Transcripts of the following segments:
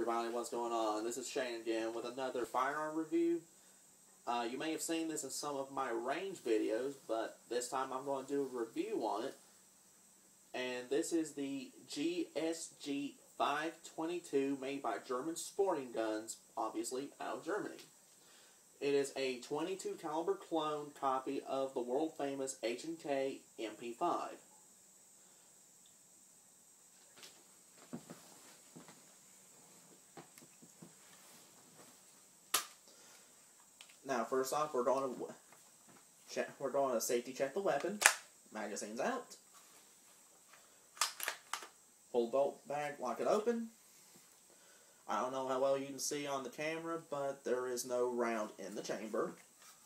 everybody, what's going on? This is Shane again with another firearm review. You may have seen this in some of my range videos, but this time I'm going to do a review on it. And this is the GSG-522 made by German Sporting Guns, obviously out of Germany. It is a .22 caliber clone copy of the world famous H&K MP5. Now, first off, we're going to safety check the weapon. Magazine's out. Pull the bolt back, lock it open. I don't know how well you can see on the camera, but there is no round in the chamber.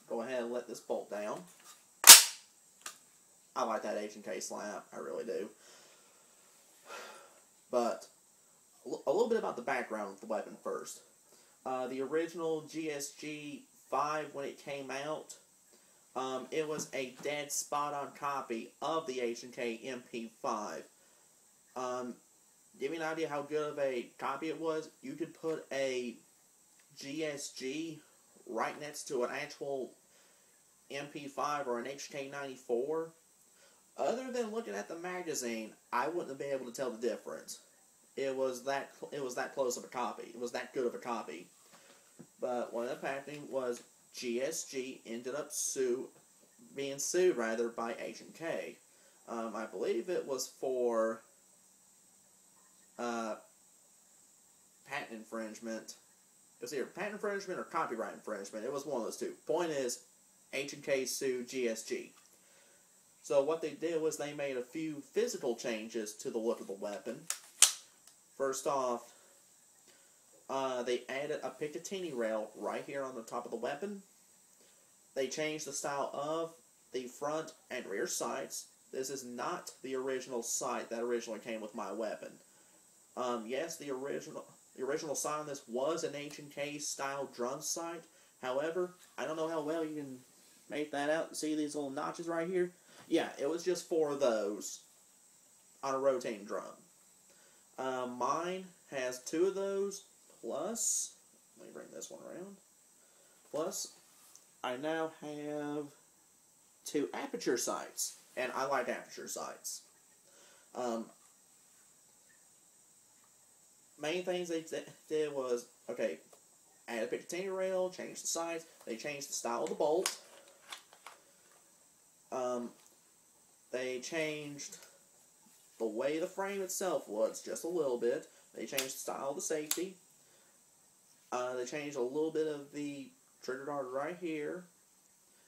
Go ahead and let this bolt down. I like that H&K slap, I really do. But a little bit about the background of the weapon first. The original GSG-5, when it came out, it was a dead spot-on copy of the H&K MP5. Give you an idea how good of a copy it was. You could put a GSG right next to an actual MP5 or an HK94. Other than looking at the magazine, I wouldn't have been able to tell the difference. It was that close of a copy. It was that good of a copy. But what ended up happening was GSG ended up being sued by H&K. I believe it was for patent infringement. It was either patent infringement or copyright infringement. It was one of those two. Point is, H&K sued GSG. So what they did was they made a few physical changes to the look of the weapon. First off, they added a Picatinny rail right here on the top of the weapon. They changed the style of the front and rear sights. This is not the original sight that originally came with my weapon. Yes, the original sight on this was an H&K style drum sight. However, I don't know how well you can make that out. See these little notches right here? Yeah, it was just 4 of those on a rotating drum. Mine has 2 of those, plus, let me bring this one around, plus, I now have 2 aperture sights, and I like aperture sights. Main things they did was, okay, add a Picatinny rail, change the sights, they changed the style of the bolt, they changed the way the frame itself looks just a little bit, they changed the style of the safety, they changed a little bit of the trigger guard right here,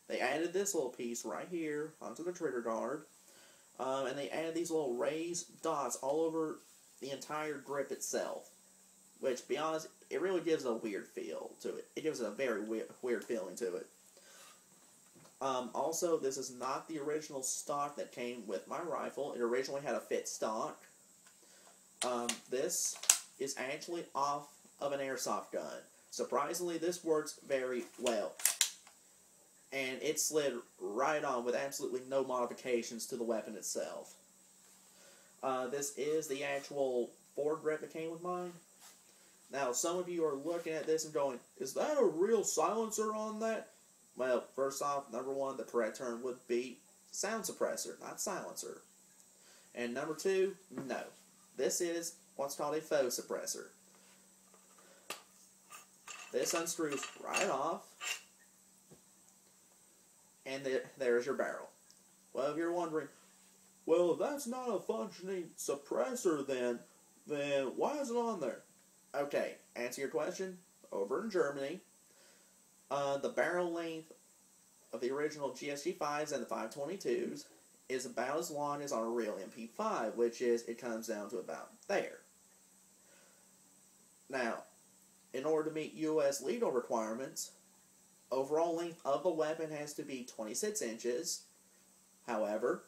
they added this little piece right here onto the trigger guard, and they added these little raised dots all over the entire grip itself, which, to be honest, it really gives a weird feel to it. It gives it a very weird feeling to it. Also, this is not the original stock that came with my rifle. It originally had a fit stock. This is actually off of an airsoft gun. Surprisingly, this works very well. And it slid right on with absolutely no modifications to the weapon itself. This is the actual foregrip that came with mine. Now, some of you are looking at this and going, is that a real silencer on that? Well, first off, number 1, the correct term would be sound suppressor, not silencer. And number 2, no. This is what's called a faux suppressor. This unscrews right off, and there's your barrel. Well, if you're wondering, well, if that's not a functioning suppressor, then why is it on there? Okay, answer your question. Over in Germany, the barrel length of the original GSG-5s and the 522s is about as long as on a real MP5, which is, it comes down to about there. Now, in order to meet U.S. legal requirements, overall length of the weapon has to be 26 inches. However,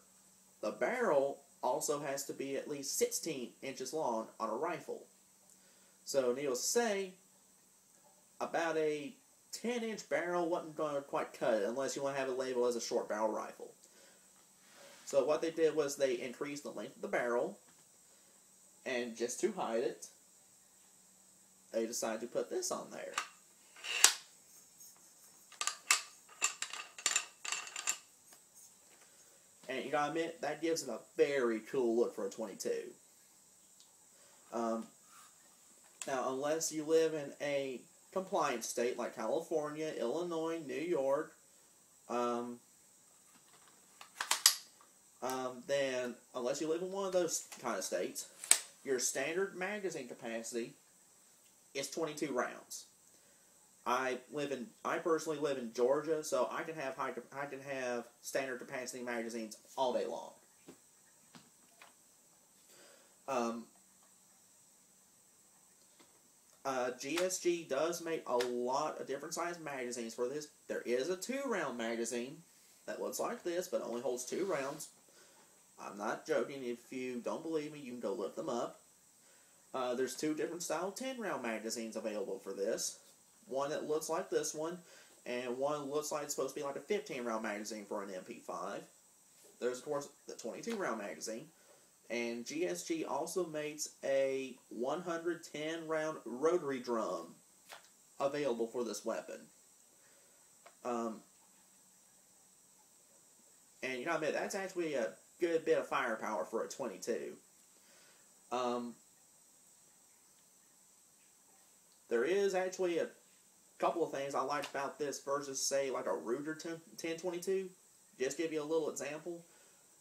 the barrel also has to be at least 16 inches long on a rifle. So, needless to say, about a 10-inch barrel wasn't going to quite cut it unless you want to have it labeled as a short barrel rifle. So what they did was they increased the length of the barrel, and just to hide it, they decided to put this on there. And you gotta admit, that gives it a very cool look for a 22. Now, unless you live in a compliant state like California, Illinois, New York, then unless you live in one of those kind of states, your standard magazine capacity is 22 rounds. I personally live in Georgia, so I can have standard capacity magazines all day long. GSG does make a lot of different size magazines for this. There is a 2-round magazine that looks like this, but only holds 2 rounds. I'm not joking. If you don't believe me, you can go look them up. There's 2 different style 10-round magazines available for this. One that looks like this one, and one that looks like it's supposed to be like a 15-round magazine for an MP5. There's, of course, the 22-round magazine. And GSG also makes a 110-round rotary drum available for this weapon. And you gotta admit, that's actually a good bit of firepower for a 22. There is actually a couple of things I like about this versus, say, like a Ruger 1022. Just give you a little example.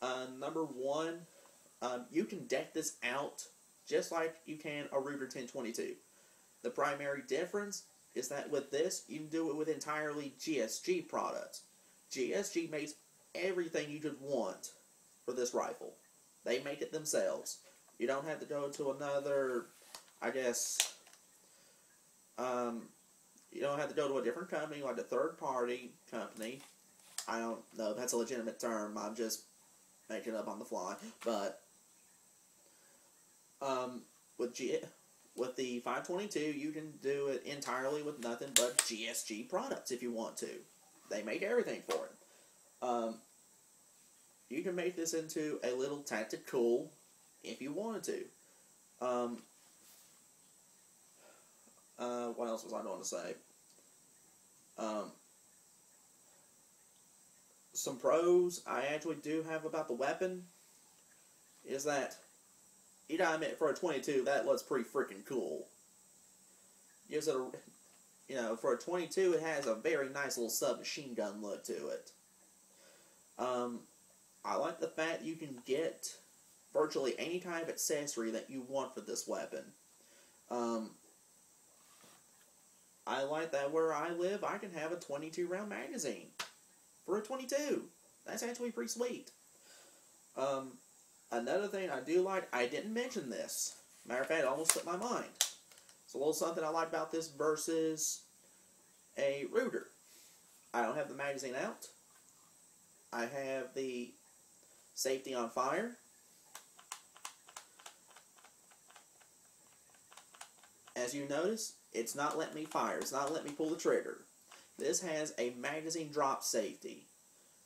Number one, you can deck this out just like you can a Ruger 1022. The primary difference is that with this, you can do it with entirely GSG products. GSG makes everything you could want for this rifle. They make it themselves. You don't have to go to another, I guess, you don't have to go to a different company, like a third-party company. I don't know if that's a legitimate term. I'm just making it up on the fly. But with the 522, you can do it entirely with nothing but GSG products if you want to. They make everything for it. You can make this into a little tactical if you wanted to. What else was I going to say? Some pros I actually do have about the weapon is that, you gotta admit, for a 22, that looks pretty freaking cool. Gives it a, for a 22, it has a very nice little submachine gun look to it. I like the fact you can get virtually any kind of accessory that you want for this weapon. I like that where I live, I can have a 22-round magazine for a 22. That's actually pretty sweet. Another thing I do like, I didn't mention this. Matter of fact, it almost slipped my mind. It's a little something I like about this versus a Ruger. I don't have the magazine out. I have the safety on fire. As you notice, it's not letting me fire. It's not letting me pull the trigger. This has a magazine drop safety.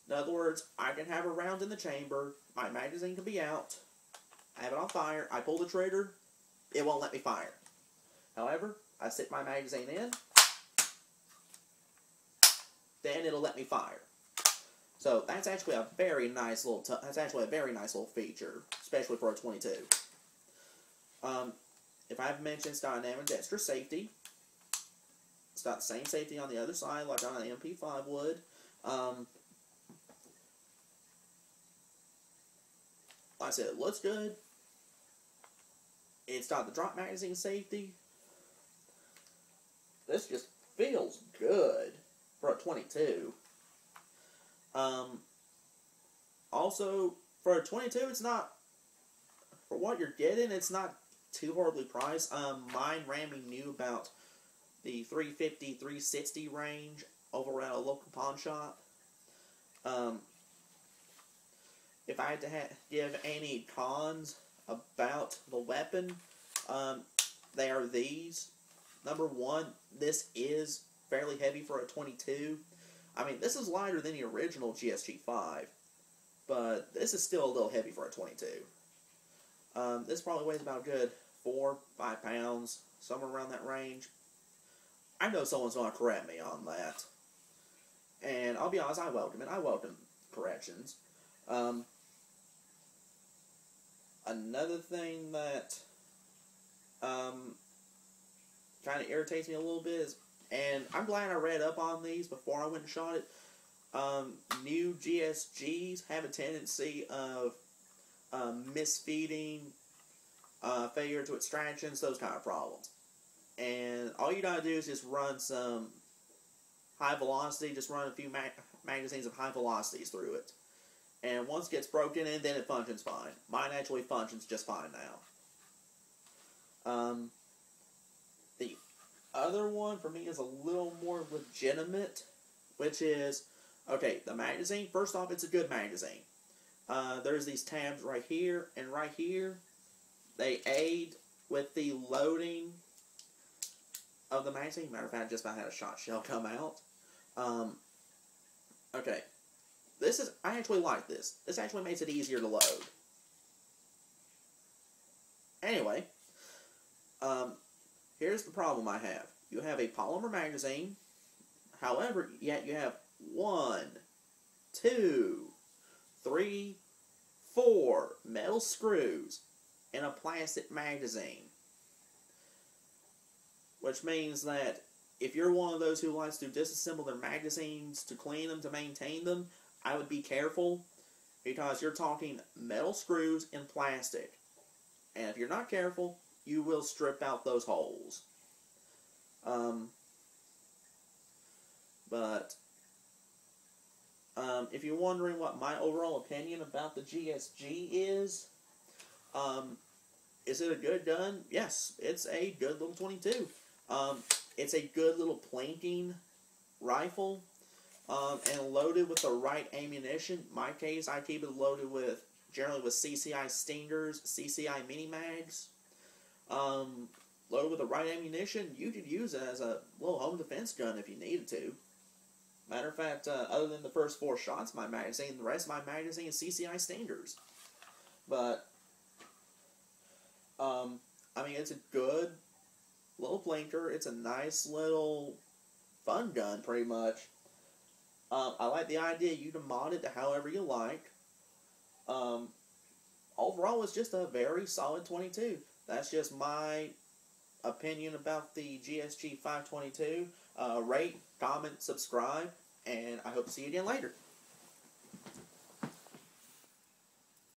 In other words, I can have a round in the chamber, my magazine can be out, I have it on fire, I pull the trigger, it won't let me fire. However, I stick my magazine in, then it'll let me fire. So that's actually a very nice little feature, especially for a 22. If I haven't mentioned, it's got an ambidextrous safety. It's got the same safety on the other side, like on an MP5 would. Like I said, it looks good. It's got the drop magazine safety. This just feels good for a 22. Also, for a 22, it's not, for what you're getting, it's not too horribly priced. Mine ran me new about the $350, $360 range over at a local pawn shop. If I had to give any cons about the weapon, they are these. Number one, this is fairly heavy for a 22. I mean, this is lighter than the original GSG-5, but this is still a little heavy for a 22. This probably weighs about a good 4, 5 pounds, somewhere around that range. I know someone's going to correct me on that. And I'll be honest, I welcome it. I welcome corrections. Another thing that kind of irritates me a little bit is, and I'm glad I read up on these before I went and shot it, new GSGs have a tendency of misfeeding, failure to extractions, those kind of problems. And all you gotta do is just run some high velocity, just run a few magazines of high velocities through it. And once it gets broken in, then it functions fine. Mine actually functions just fine now. The other one for me is a little more legitimate, which is, okay, the magazine, first off, it's a good magazine. There's these tabs right here and right here. They aid with the loading of the magazine. Matter of fact, I just about had a shot shell come out. Okay. I actually like this. This actually makes it easier to load. Anyway, here's the problem I have. You have a polymer magazine. However, yet you have 1, 2, 3, 4 metal screws in a plastic magazine. Which means that if you're one of those who likes to disassemble their magazines to clean them, to maintain them, I would be careful, because you're talking metal screws in plastic. And if you're not careful, you will strip out those holes. If you're wondering what my overall opinion about the GSG is it a good gun? Yes, it's a good little 22. It's a good little planking rifle, and loaded with the right ammunition. In my case, I keep it loaded generally with CCI Stingers, CCI Mini Mags. Loaded with the right ammunition, you could use it as a little home defense gun if you needed to. Matter of fact, other than the first 4 shots of my magazine, the rest of my magazine is CCI Stingers. But, I mean, it's a good little blinker. It's a nice little fun gun, pretty much. I like the idea you can mod it to however you like. Overall, it's just a very solid 22. That's just my opinion about the GSG-522. Rate, comment, subscribe, and I hope to see you again later.